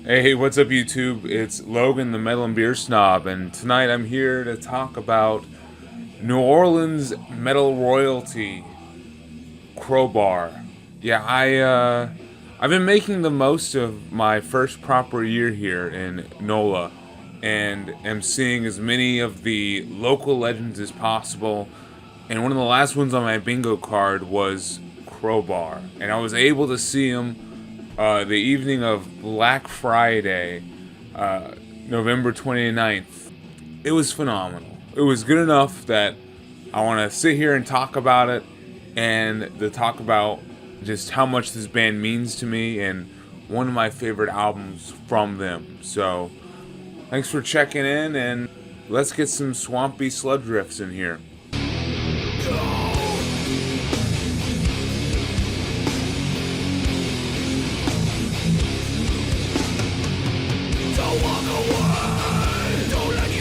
Hey, what's up, YouTube? It's Logan, the Metal and Beer Snob, and tonight I'm here to talk about New Orleans metal royalty, Crowbar. Yeah, I've been making the most of my first proper year here in NOLA, and am seeing as many of the local legends as possible. And one of the last ones on my bingo card was Crowbar, and I was able to see him the evening of Black Friday, November 29th. It was phenomenal. It was good enough that I want to sit here and talk about it, and to talk about just how much this band means to me and one of my favorite albums from them. So, thanks for checking in, and let's get some swampy sludge riffs in here.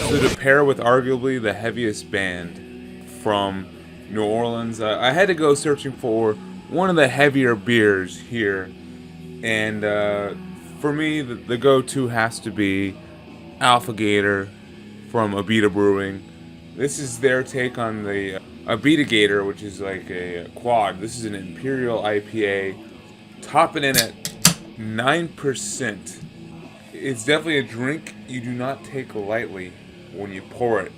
So to pair with arguably the heaviest band from New Orleans, I had to go searching for one of the heavier beers here, and for me, the go-to has to be Alpha from Abita Brewing. This is their take on the Abita Gator, which is like a quad. This is an Imperial IPA, topping in at 9%. It's definitely a drink you do not take lightly when you pour it.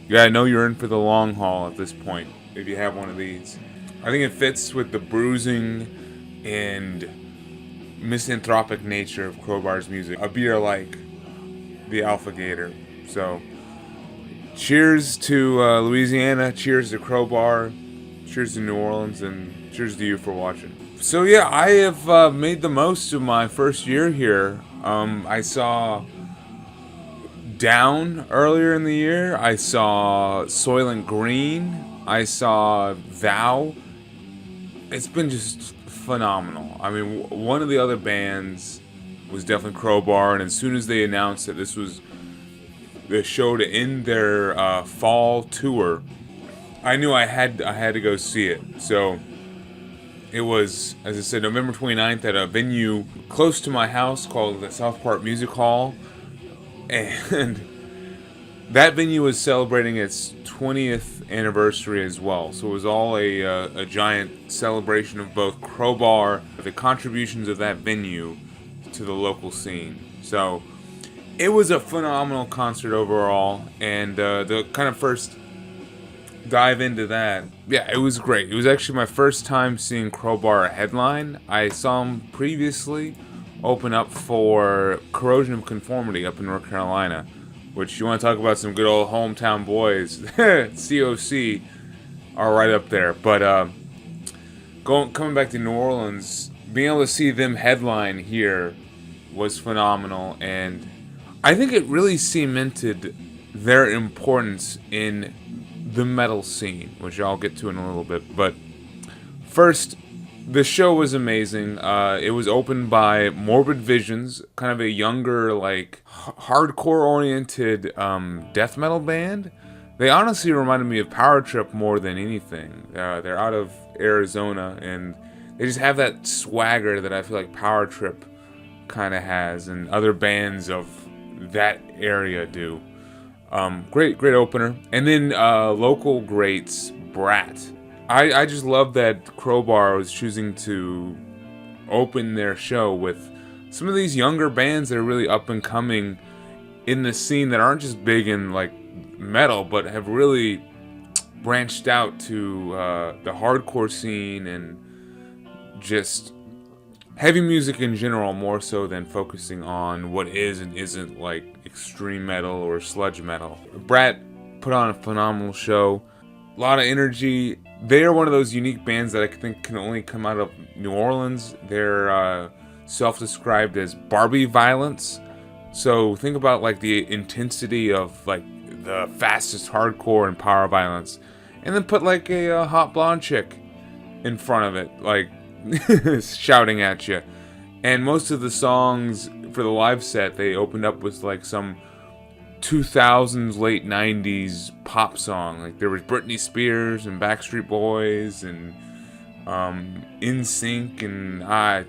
You gotta know you're in for the long haul at this point if you have one of these. I think it fits with the bruising and misanthropic nature of Crowbar's music. A beer like the Alpha Gator. So, cheers to Louisiana, cheers to Crowbar, cheers to New Orleans, and cheers to you for watching. So yeah, I have made the most of my first year here. I saw Down earlier in the year. I saw Soylent Green. I saw Vow. It's been just phenomenal. I mean, one of the other bands was definitely Crowbar, and as soon as they announced that this was the show to end their fall tour, I knew I had to go see it. So it was, as I said, November 29th at a venue close to my house called the South Park Music Hall. And that venue was celebrating its 20th anniversary as well. So it was all a giant celebration of both Crowbar, the contributions of that venue to the local scene. So it was a phenomenal concert overall. And the kind of first dive into that, yeah, it was great. It was actually my first time seeing Crowbar headline. I saw him previously open up for Corrosion of Conformity up in North Carolina, which, you want to talk about some good old hometown boys, COC are right up there. But coming back to New Orleans, being able to see them headline here was phenomenal, and I think it really cemented their importance in the metal scene, which I'll get to in a little bit. But first, the show was amazing. It was opened by Morbid Visions, kind of a younger, like, hardcore-oriented death metal band. They honestly reminded me of Power Trip more than anything. They're out of Arizona, and they just have that swagger that I feel like Power Trip kind of has, and other bands of that area do. Great opener. And then local greats, Brat. I just love that Crowbar was choosing to open their show with some of these younger bands that are really up and coming in the scene, that aren't just big in like metal, but have really branched out to the hardcore scene and just heavy music in general, more so than focusing on what is and isn't like extreme metal or sludge metal. Brat put on a phenomenal show. A lot of energy. They are one of those unique bands that I think can only come out of New Orleans. They're self-described as Barbie violence. So think about like the intensity of like the fastest hardcore and power violence, and then put like a hot blonde chick in front of it, like shouting at you. And most of the songs for the live set, they opened up with like some 2000s, late 90s pop song. Like there was Britney Spears and Backstreet Boys and In Sync, and I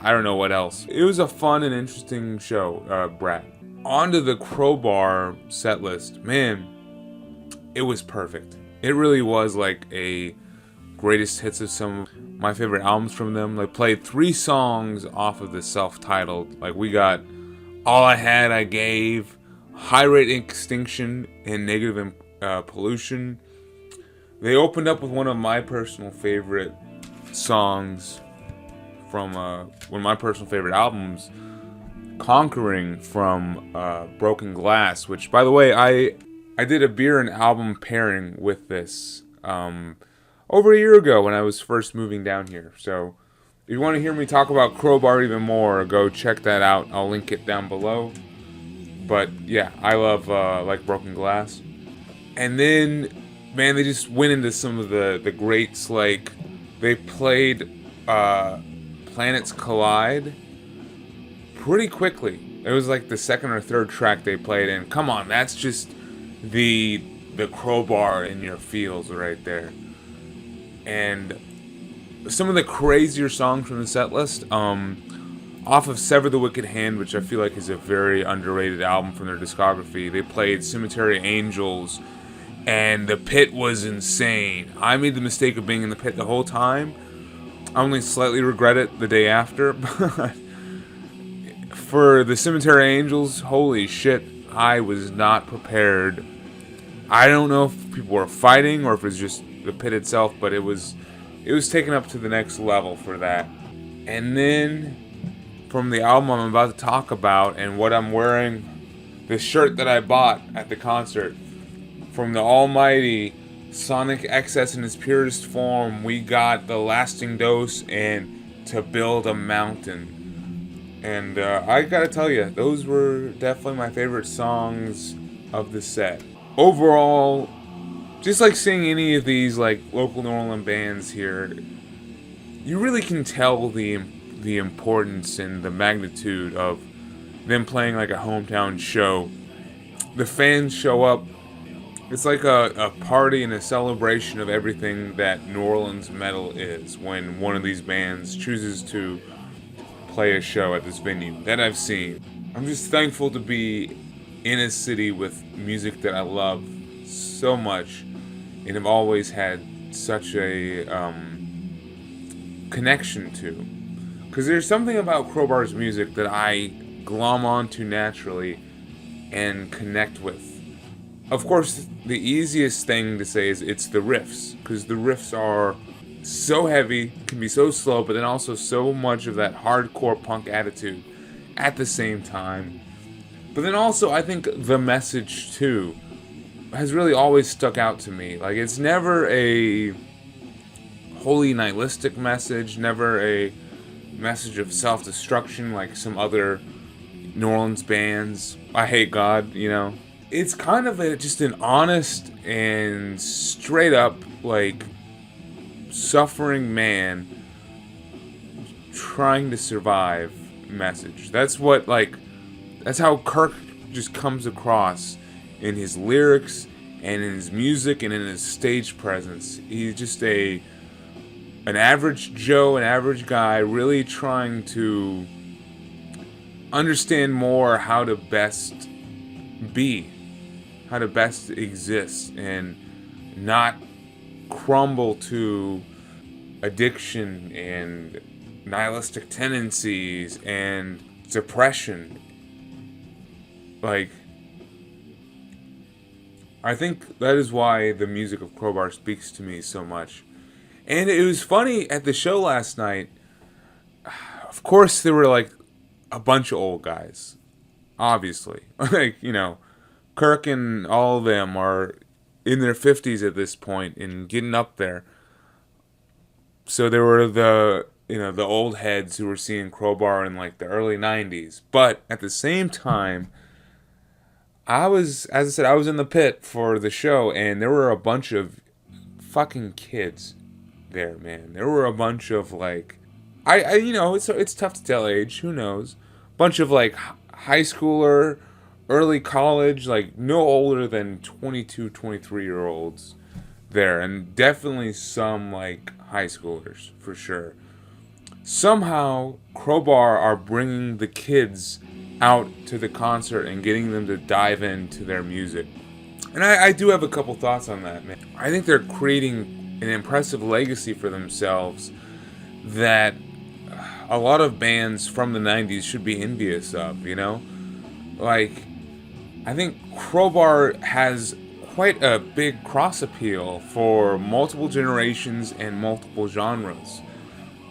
don't know what else. It was a fun and interesting show, Brad. On to the Crowbar set list. Man, it was perfect. It really was like a greatest hits of some of my favorite albums from them. They played 3 songs off of the self-titled. Like, we got All I Had I Gave, High Rate Extinction, and Negative Pollution. They opened up with one of my personal favorite songs from one of my personal favorite albums, Conquering, from Broken Glass, which, by the way, I did a beer and album pairing with this over a year ago when I was first moving down here. So if you want to hear me talk about Crowbar even more, go check that out. I'll link it down below. But yeah, I love like Broken Glass. And then, man, they just went into some of the greats. Like, they played Planets Collide pretty quickly. It was like the second or third track they played, and come on, that's just the Crowbar in your feels right there. And some of the crazier songs from the set list, off of Sever the Wicked Hand, which I feel like is a very underrated album from their discography, they played Cemetery Angels, and the pit was insane. I made the mistake of being in the pit the whole time. I only slightly regret it the day after, but for the Cemetery Angels, holy shit, I was not prepared. I don't know if people were fighting or if it's just the pit itself, but it was taken up to the next level for that. And then from the album I'm about to talk about, and what I'm wearing, the shirt that I bought at the concert, from the almighty Sonic XS in its purest form, we got The Lasting Dose and To Build a Mountain. And I gotta tell you, those were definitely my favorite songs of the set. Overall, just like seeing any of these like local New Orleans bands here, you really can tell the importance and the magnitude of them playing like a hometown show. The fans show up. It's like a party and a celebration of everything that New Orleans metal is when one of these bands chooses to play a show at this venue that I've seen. I'm just thankful to be in a city with music that I love so much and have always had such a connection to. Because there's something about Crowbar's music that I glom onto naturally and connect with. Of course, the easiest thing to say is it's the riffs, because the riffs are so heavy, can be so slow, but then also so much of that hardcore punk attitude at the same time. But then also, I think the message too has really always stuck out to me. Like, it's never a wholly nihilistic message, never a message of self-destruction like some other New Orleans bands. I hate God, you know. It's kind of just an honest and straight up, like, suffering man trying to survive message. That's how Kirk just comes across in his lyrics and in his music and in his stage presence. He's just an average Joe, an average guy, really trying to understand more how to best be, how to best exist, and not crumble to addiction and nihilistic tendencies and depression. Like, I think that is why the music of Crowbar speaks to me so much. And it was funny at the show last night. Of course, there were like a bunch of old guys, obviously. Like, you know, Kirk and all of them are in their 50s at this point and getting up there. So there were the old heads who were seeing Crowbar in like the early 90s. But at the same time, as I said, I was in the pit for the show, and there were a bunch of fucking kids there, man. There were a bunch of like, it's tough to tell age. Who knows? Bunch of like high schooler, early college, like no older than 22, 23-year-olds there, and definitely some like high schoolers for sure. Somehow, Crowbar are bringing the kids out to the concert and getting them to dive into their music. And I do have a couple thoughts on that, man. I think they're creating an impressive legacy for themselves that a lot of bands from the 90s should be envious of, you know? Like, I think Crowbar has quite a big cross appeal for multiple generations and multiple genres.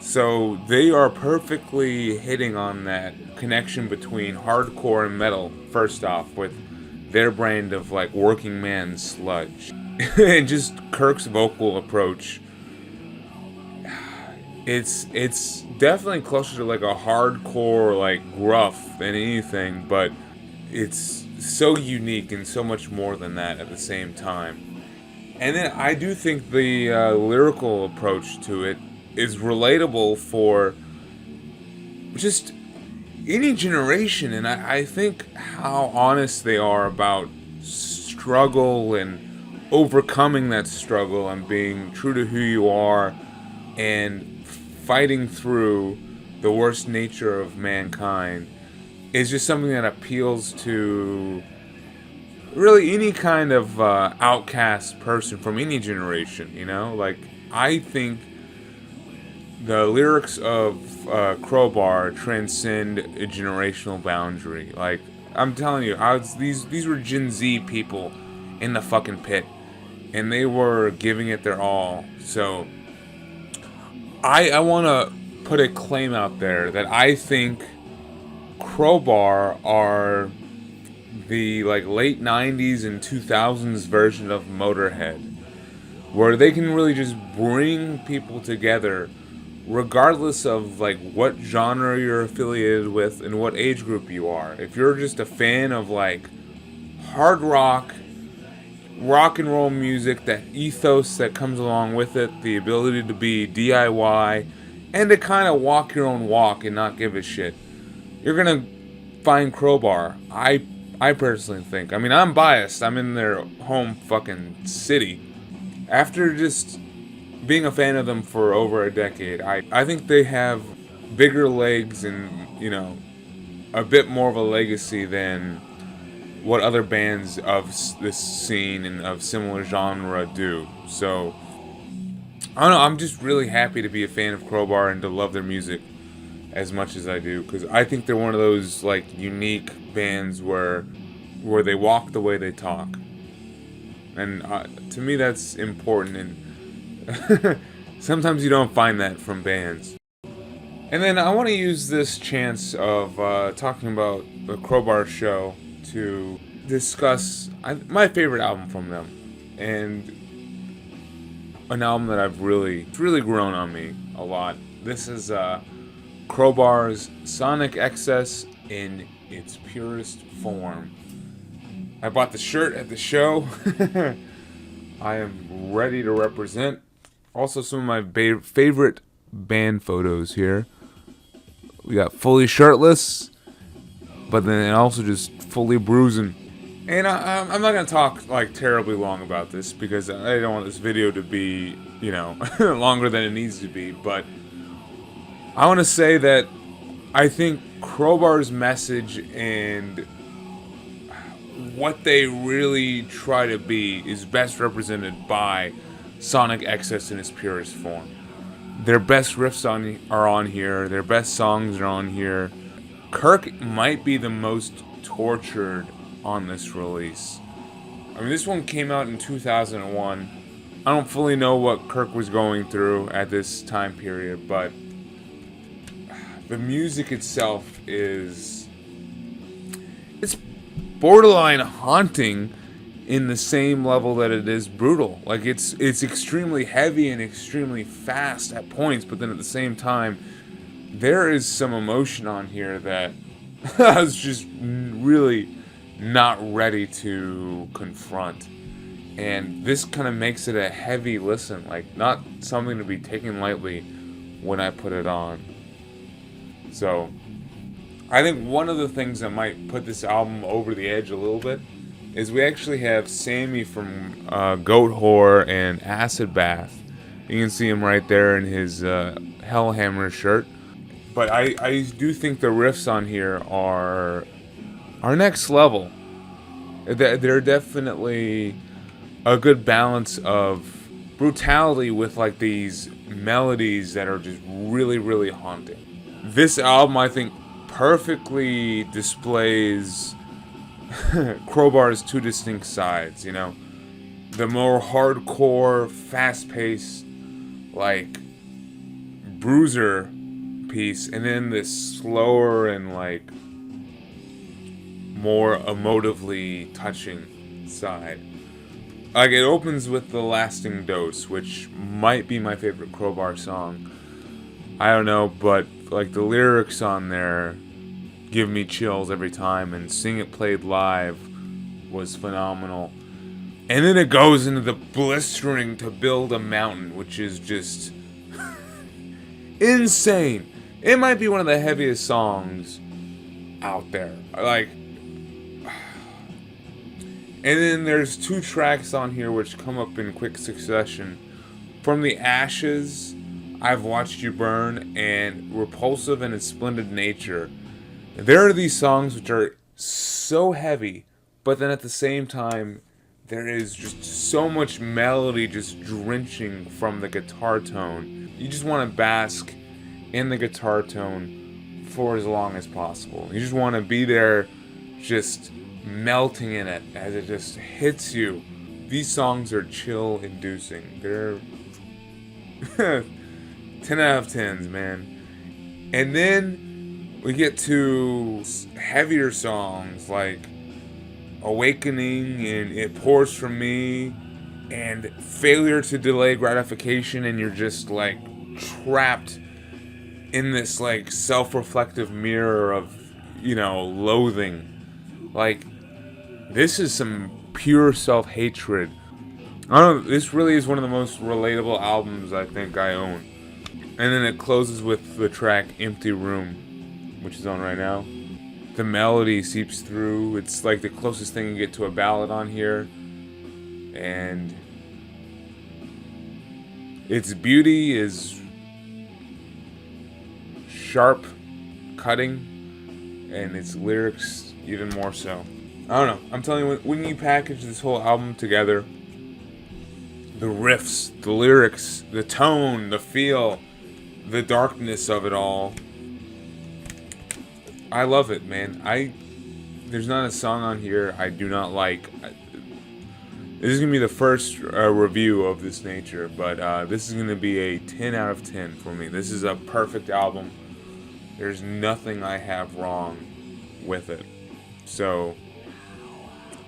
So they are perfectly hitting on that connection between hardcore and metal, first off, with their brand of like working man sludge. And just Kirk's vocal approach. It's definitely closer to like a hardcore like gruff than anything, but it's so unique and so much more than that at the same time. And then I do think the lyrical approach to it is relatable for just any generation, and I think how honest they are about struggle and overcoming that struggle and being true to who you are and fighting through the worst nature of mankind is just something that appeals to really any kind of outcast person from any generation, you know? Like, I think the lyrics of Crowbar transcend a generational boundary. Like, I'm telling you, these were Gen Z people in the fucking pit, and they were giving it their all. So, I want to put a claim out there that I think Crowbar are the like late 90s and 2000s version of Motorhead, where they can really just bring people together regardless of like what genre you're affiliated with and what age group you are. If you're just a fan of like hard rock and roll music, that ethos that comes along with it, the ability to be DIY and to kind of walk your own walk and not give a shit, you're gonna find Crowbar. I personally think. I mean, I'm biased. I'm in their home fucking city. After just being a fan of them for over a decade, I think they have bigger legs and, you know, a bit more of a legacy than what other bands of this scene and of similar genre do. So, I don't know, I'm just really happy to be a fan of Crowbar and to love their music as much as I do, because I think they're one of those like unique bands where they walk the way they talk, and to me that's important, and sometimes you don't find that from bands. And then I want to use this chance of talking about the Crowbar show to discuss my favorite album from them, and an album that it's really grown on me a lot. This is Crowbar's Sonic Excess in its purest form. I bought the shirt at the show. I am ready to represent. Also, some of my favorite band photos here. We got fully shirtless, but then also just fully bruising. And I'm not going to talk like terribly long about this because I don't want this video to be, you know, longer than it needs to be. But I want to say that I think Crowbar's message and what they really try to be is best represented by Sonic Excess in its purest form. Their best riffs are on here. Their best songs are on here. Kirk might be the most tortured on this release. I mean, this one came out in 2001. I don't fully know what Kirk was going through at this time period, but the music itself it's borderline haunting in the same level that it is brutal. Like it's extremely heavy and extremely fast at points, but then at the same time there is some emotion on here that I was just really not ready to confront. And this kind of makes it a heavy listen, like not something to be taken lightly when I put it on. So I think one of the things that might put this album over the edge a little bit is we actually have Sammy from Goat Whore and Acid Bath. You can see him right there in his Hellhammer shirt. But I do think the riffs on here are next level. They're definitely a good balance of brutality with like these melodies that are just really, really haunting. This album, I think, perfectly displays Crowbar's two distinct sides, you know? The more hardcore, fast-paced, like, bruiser piece, and then this slower and, like, more emotively touching side. Like, it opens with The Lasting Dose, which might be my favorite Crowbar song. I don't know, but, like, the lyrics on there give me chills every time, and seeing it played live was phenomenal. And then it goes into the blistering to build a mountain, which is just insane. It might be one of the heaviest songs out there. Like, and then there's two tracks on here which come up in quick succession. From the Ashes, I've Watched You Burn, and Repulsive and Its Splendid Nature. There are these songs which are so heavy, but then at the same time, there is just so much melody just drenching from the guitar tone. You just want to bask in the guitar tone for as long as possible. You just want to be there just melting in it as it just hits you. These songs are chill inducing. They're 10 out of 10s, man. And then we get to heavier songs like Awakening and It Pours From Me and Failure to Delay Gratification, and you're just like trapped in this like self-reflective mirror of, you know, loathing. Like, this is some pure self-hatred. I don't know, this really is one of the most relatable albums I think I own. And then it closes with the track Empty Room, which is on right now. The melody seeps through. It's like the closest thing you get to a ballad on here. And its beauty is sharp, cutting, and its lyrics even more so. I don't know. I'm telling you, when you package this whole album together, the riffs, the lyrics, the tone, the feel, the darkness of it all, I love it, man. There's not a song on here I do not like. This is going to be the first review of this nature, but this is going to be a 10 out of 10 for me. This is a perfect album. There's nothing I have wrong with it. So,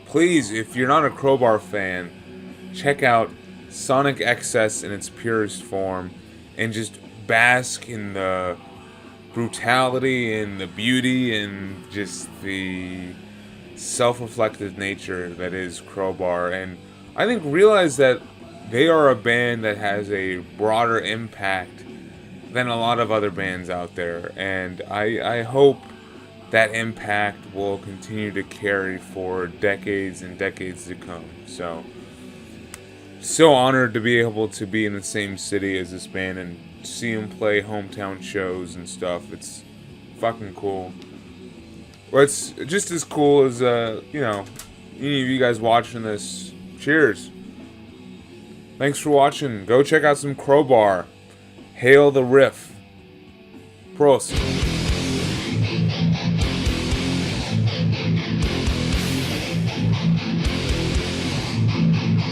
please, if you're not a Crowbar fan, check out Sonic Excess in its purest form and just bask in the brutality and the beauty and just the self-reflective nature that is Crowbar. And I think realize that they are a band that has a broader impact than a lot of other bands out there, and I hope that impact will continue to carry for decades and decades to come. So honored to be able to be in the same city as this band and see them play hometown shows and stuff. It's fucking cool. Well, it's just as cool as, you know, any of you guys watching this. Cheers. Thanks for watching. Go check out some Crowbar. Hail the riff. Prost.